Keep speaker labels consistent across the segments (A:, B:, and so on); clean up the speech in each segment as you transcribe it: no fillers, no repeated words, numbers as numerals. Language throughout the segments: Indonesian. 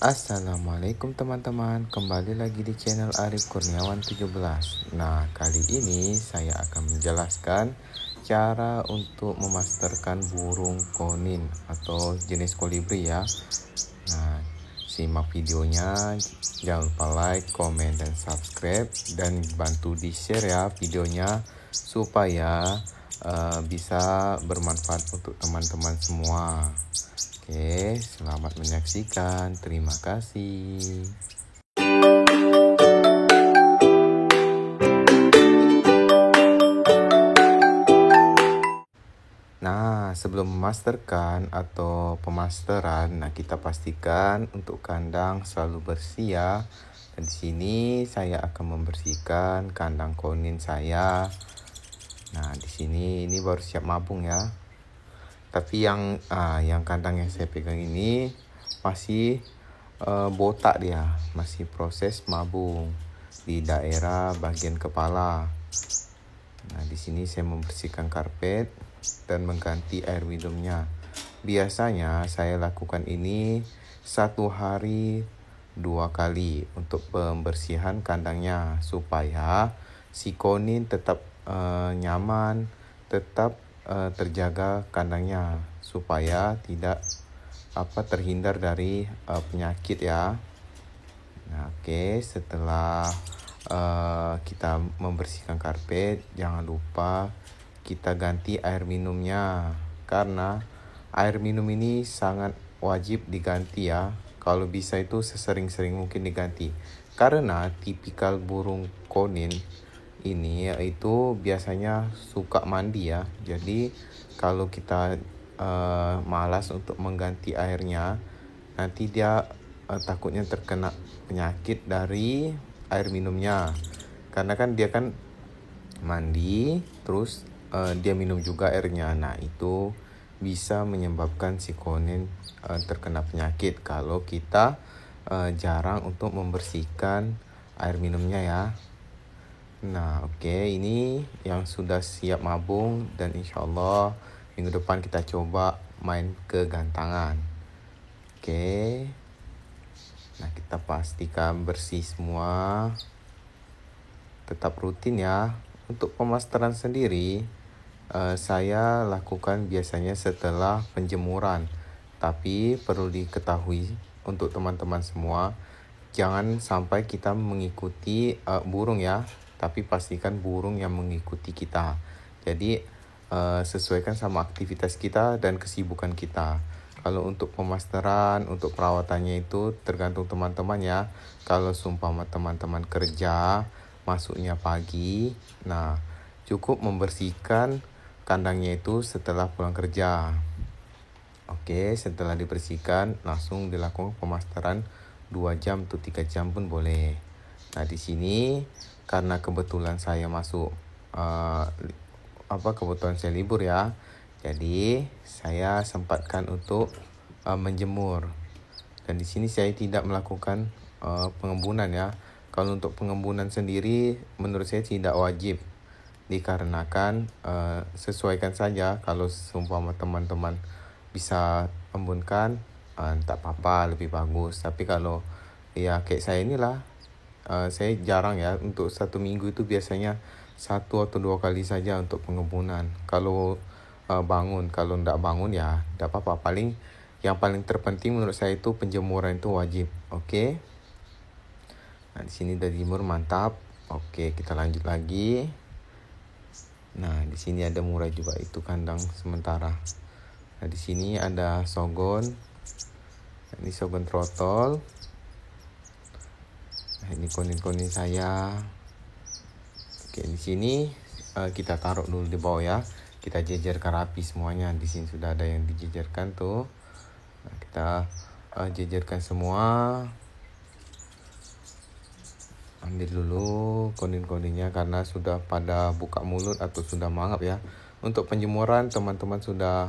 A: Assalamualaikum teman-teman, kembali lagi di channel Arif Kurniawan 17. Nah, kali ini saya akan menjelaskan cara untuk memasterkan burung konin atau jenis kolibri ya. Nah, simak videonya, jangan lupa like, komen, dan subscribe, dan bantu di share ya videonya supaya bisa bermanfaat untuk teman-teman semua. Oke, selamat menyaksikan. Terima kasih. Nah, sebelum memasterkan atau pemasteran, kita pastikan untuk kandang selalu bersih ya. Dan di sini saya akan membersihkan kandang konin saya. Nah, di sini ini baru siap mabung ya. Tapi yang kandang yang saya pegang ini masih botak dia, masih proses mabung di daerah bagian kepala. Nah, di sini saya membersihkan karpet dan mengganti air minumnya. Biasanya saya lakukan ini 1 hari 2 kali untuk pembersihan kandangnya supaya si konin tetap nyaman, tetap terjaga kandangnya supaya tidak terhindar dari penyakit ya. Nah, oke, setelah kita membersihkan karpet, jangan lupa kita ganti air minumnya karena air minum ini sangat wajib diganti ya. Kalau bisa itu sesering-sering mungkin diganti karena tipikal burung konin ini yaitu biasanya suka mandi ya. Jadi kalau kita malas untuk mengganti airnya, nanti dia takutnya terkena penyakit dari air minumnya. Karena kan dia kan mandi terus dia minum juga airnya. Nah, itu bisa menyebabkan si konin terkena penyakit kalau kita jarang untuk membersihkan air minumnya ya. Nah, oke, ini yang sudah siap mabung dan insya Allah minggu depan kita coba main ke gantangan. Oke. Nah, kita pastikan bersih semua. Tetap rutin ya. Untuk pemasteran sendiri, saya lakukan biasanya setelah penjemuran. Tapi perlu diketahui untuk teman-teman semua, jangan sampai kita mengikuti burung ya. Tapi pastikan burung yang mengikuti kita. Jadi sesuaikan sama aktivitas kita dan kesibukan kita. Kalau untuk pemasteran, untuk perawatannya itu tergantung teman-teman ya. Kalau seumpama teman-teman kerja, masuknya pagi, nah cukup membersihkan kandangnya itu setelah pulang kerja. Oke, setelah dibersihkan langsung dilakukan pemasteran 2 jam atau 3 jam pun boleh. Nah, di sini karena kebetulan saya masuk kebetulan saya libur ya. Jadi, saya sempatkan untuk menjemur. Dan di sini saya tidak melakukan pengembunan ya. Kalau untuk pengembunan sendiri menurut saya tidak wajib. Dikarenakan sesuaikan saja kalau seumpama teman-teman bisa embunkan tak apa-apa, lebih bagus. Tapi kalau ya kayak saya inilah, saya jarang ya. Untuk 1 minggu itu biasanya 1 atau 2 kali saja untuk pengembunan. Kalau bangun, kalau tidak bangun ya tidak apa-apa. Yang paling terpenting menurut saya itu penjemuran itu wajib. Oke. Nah, di sini udah dijemur mantap. Oke, kita lanjut lagi. Nah, di sini ada murai juga, itu kandang sementara. Nah, di sini ada sogon. Nah, ini sogon trotol. Nah, ini konin-konin saya. Oke, di sini kita taruh dulu di bawah ya. Kita jejerkan rapi semuanya. Di sini sudah ada yang dijejerkan tuh. Nah, kita jejerkan semua. Ambil dulu konin-koninnya karena sudah pada buka mulut atau sudah mangap ya. Untuk penjemuran teman-teman sudah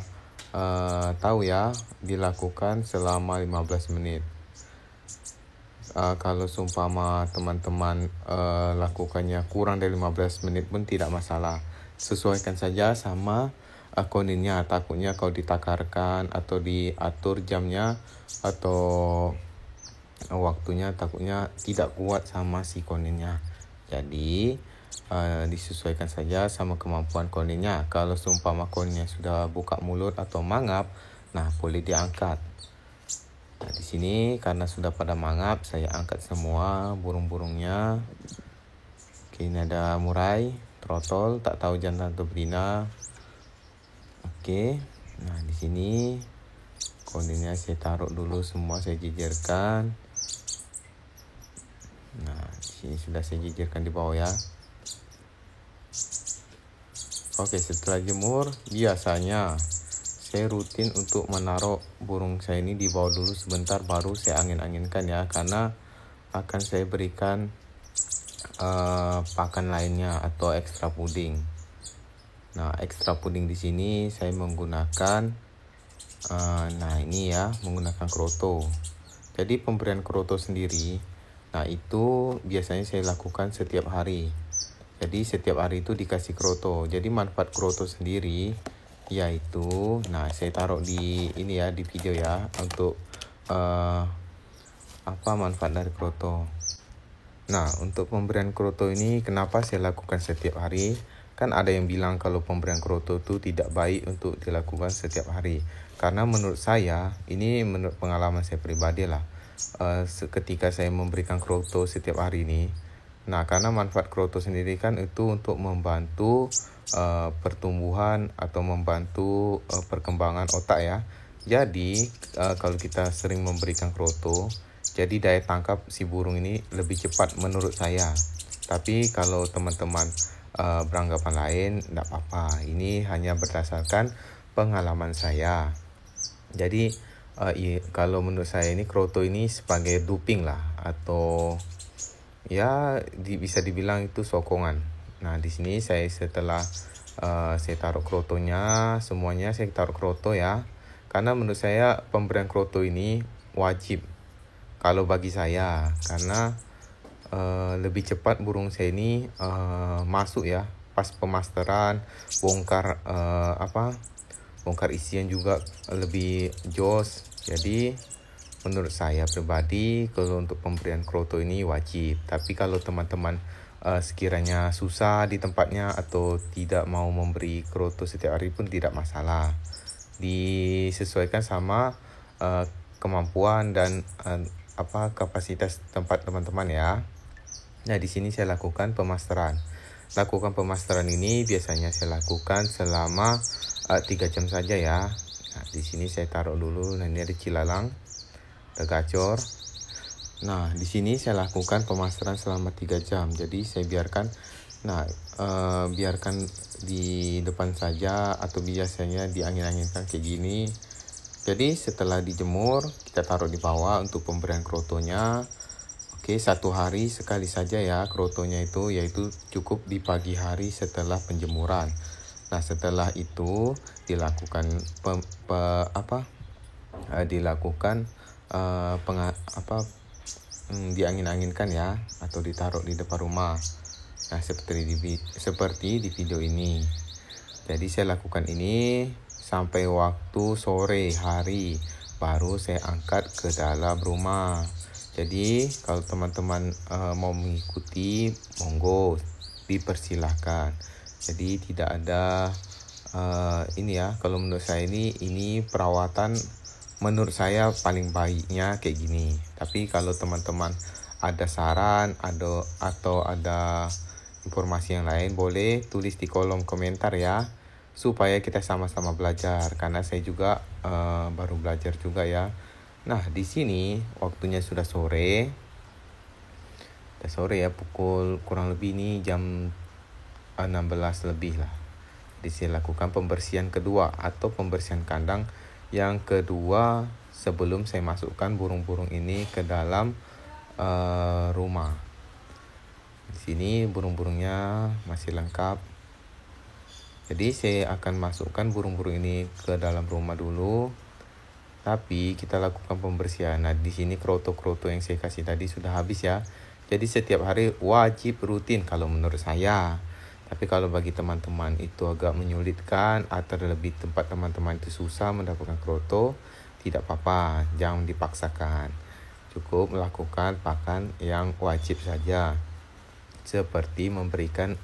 A: tahu ya, dilakukan selama 15 menit. Kalau seumpama teman-teman lakukannya kurang dari 15 menit pun tidak masalah. Sesuaikan saja sama koninnya. Takutnya kalau ditakarkan atau diatur jamnya atau waktunya takutnya tidak kuat sama si kondennya. Jadi disesuaikan saja sama kemampuan kondennya. Kalau seumpama kondennya sudah buka mulut atau mangap, nah boleh diangkat. Nah, di sini karena sudah pada mangap, saya angkat semua burung-burungnya. Oke, ini ada murai, trotol, tak tahu jantan atau betina. Oke, nah di sini kondennya saya taruh dulu semua, saya jejerkan. Nah, di sini sudah saya jejerkan di bawah ya. Oke, setelah jemur, biasanya saya rutin untuk menaruh burung saya ini di bawah dulu sebentar, baru saya angin-anginkan ya, karena akan saya berikan pakan lainnya atau ekstra puding. Nah, ekstra puding di sini saya menggunakan nah ini ya, menggunakan kroto. Jadi pemberian kroto sendiri, nah itu biasanya saya lakukan setiap hari. Jadi setiap hari itu dikasih kroto. Jadi manfaat kroto sendiri yaitu, nah saya taruh di ini ya, di video ya, untuk apa manfaat dari kroto. Nah, untuk pemberian kroto ini kenapa saya lakukan setiap hari? Kan ada yang bilang kalau pemberian kroto itu tidak baik untuk dilakukan setiap hari. Karena menurut saya, ini menurut pengalaman saya pribadi lah, ketika saya memberikan kroto setiap hari ini, nah karena manfaat kroto sendiri kan itu untuk membantu pertumbuhan atau membantu perkembangan otak ya. Jadi kalau kita sering memberikan kroto, jadi daya tangkap si burung ini lebih cepat menurut saya. Tapi kalau teman-teman beranggapan lain, tidak apa-apa. Ini hanya berdasarkan pengalaman saya. Jadi kalau menurut saya ini kroto ini sebagai duping lah, atau ya bisa dibilang itu sokongan. Nah di sini saya setelah saya taruh krotonya, semuanya saya taruh kroto ya, karena menurut saya pemberian kroto ini wajib kalau bagi saya, karena lebih cepat burung saya ini masuk ya pas pemasteran, bongkar bongkar isian juga lebih jos. Jadi menurut saya pribadi kalau untuk pemberian kroto ini wajib. Tapi kalau teman-teman sekiranya susah di tempatnya atau tidak mau memberi kroto setiap hari pun tidak masalah. Disesuaikan sama kemampuan dan kapasitas tempat teman-teman ya. Nah, di sini saya lakukan pemasteran. Lakukan pemasteran ini biasanya saya lakukan selama 3 jam saja ya. Nah, di sini saya taruh dulu. Nah, ini ada cilalang, ada gacor. Nah, di sini saya lakukan pemasteran selama 3 jam. Jadi saya biarkan, biarkan di depan saja atau biasanya diangin-anginkan kayak gini. Jadi setelah dijemur, kita taruh di bawah untuk pemberian krotonya. Oke, 1 hari sekali saja ya krotonya itu, yaitu cukup di pagi hari setelah penjemuran. Nah, setelah itu dilakukan diangin-anginkan ya, atau ditaruh di depan rumah. Nah, seperti di video ini. Jadi saya lakukan ini sampai waktu sore hari, baru saya angkat ke dalam rumah. Jadi kalau teman-teman mau mengikuti, monggo dipersilahkan. Jadi tidak ada ini ya, kalau menurut saya ini perawatan menurut saya paling baiknya kayak gini. Tapi kalau teman-teman ada saran atau ada informasi yang lain, boleh tulis di kolom komentar ya, supaya kita sama-sama belajar, karena saya juga baru belajar juga ya. Nah, di sini waktunya sudah sore. Sudah sore ya, pukul kurang lebih ini jam 16 lebih lah. Jadi saya lakukan pembersihan kedua atau pembersihan kandang yang kedua sebelum saya masukkan burung-burung ini ke dalam rumah. Di sini burung-burungnya masih lengkap. Jadi saya akan masukkan burung-burung ini ke dalam rumah dulu. Tapi kita lakukan pembersihan. Nah, di sini kroto-kroto yang saya kasih tadi sudah habis ya. Jadi setiap hari wajib rutin kalau menurut saya. Tapi kalau bagi teman-teman itu agak menyulitkan atau lebih tempat teman-teman itu susah mendapatkan kroto, tidak apa-apa, jangan dipaksakan. Cukup melakukan pakan yang wajib saja, seperti memberikan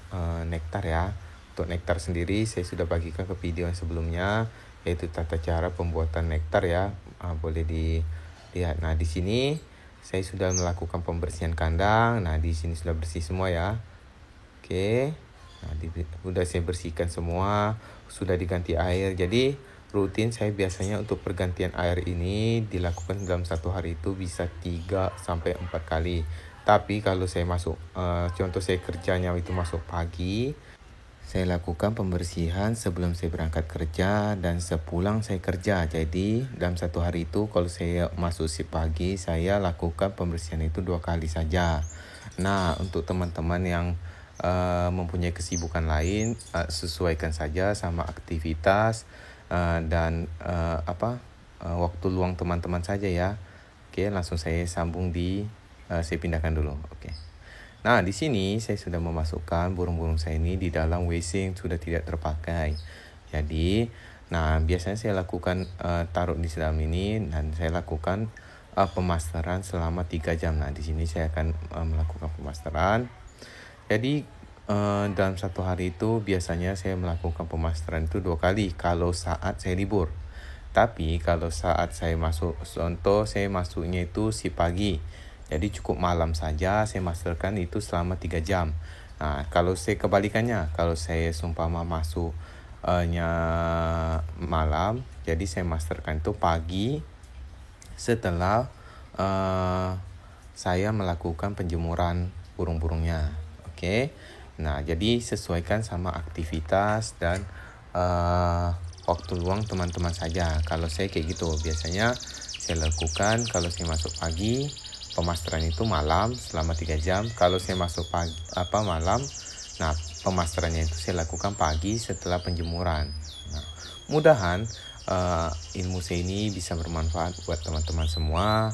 A: nektar ya. Untuk nektar sendiri saya sudah bagikan ke video yang sebelumnya, yaitu tata cara pembuatan nektar ya. Boleh dilihat. Nah, di sini saya sudah melakukan pembersihan kandang. Nah, di sini sudah bersih semua ya. Oke. Nah, sudah saya bersihkan semua, sudah diganti air. Jadi rutin saya biasanya untuk pergantian air ini dilakukan dalam satu hari itu bisa 3-4 kali. Tapi kalau saya masuk, contoh saya kerjanya itu masuk pagi, saya lakukan pembersihan sebelum saya berangkat kerja dan sepulang saya kerja. Jadi dalam satu hari itu kalau saya masuk shift pagi, saya lakukan pembersihan itu 2 kali saja. Nah, untuk teman-teman yang mempunyai kesibukan lain, sesuaikan saja sama aktivitas dan waktu luang teman-teman saja ya. Oke, langsung saya sambung saya pindahkan dulu. Oke. Nah, di sini saya sudah memasukkan burung-burung saya ini di dalam WC yang sudah tidak terpakai. Jadi, nah biasanya saya lakukan taruh di dalam ini dan saya lakukan pemasteran selama 3 jam. Nah, di sini saya akan melakukan pemasteran. Jadi dalam satu hari itu biasanya saya melakukan pemasteran itu 2 kali kalau saat saya libur. Tapi kalau saat saya masuk, contoh saya masuknya itu si pagi, jadi cukup malam saja saya masterkan itu selama 3 jam. Nah, kalau saya kebalikannya, kalau saya seumpama masuknya malam, jadi saya masterkan itu pagi setelah saya melakukan penjemuran burung-burungnya. Oke. Nah, jadi sesuaikan sama aktivitas dan waktu luang teman-teman saja. Kalau saya kayak gitu, biasanya saya lakukan kalau saya masuk pagi, pemasteran itu malam selama 3 jam. Kalau saya masuk malam, nah pemasterannya itu saya lakukan pagi setelah penjemuran. Nah, mudahan ilmu saya ini bisa bermanfaat buat teman-teman semua,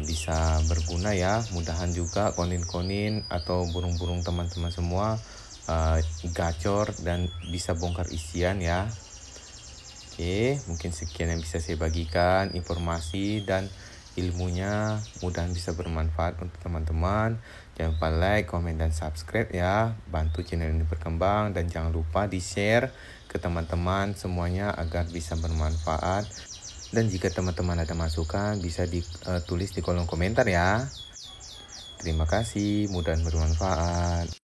A: bisa berguna ya. Mudahan juga konin-konin atau burung-burung teman-teman semua gacor dan bisa bongkar isian ya. Oke, mungkin sekian yang bisa saya bagikan informasi dan ilmunya, mudahan bisa bermanfaat untuk teman-teman. Jangan lupa like, komen, dan subscribe ya. Bantu channel ini berkembang dan jangan lupa di-share ke teman-teman semuanya agar bisa bermanfaat. Dan jika teman-teman ada masukan bisa ditulis di kolom komentar ya. Terima kasih, mudahan bermanfaat.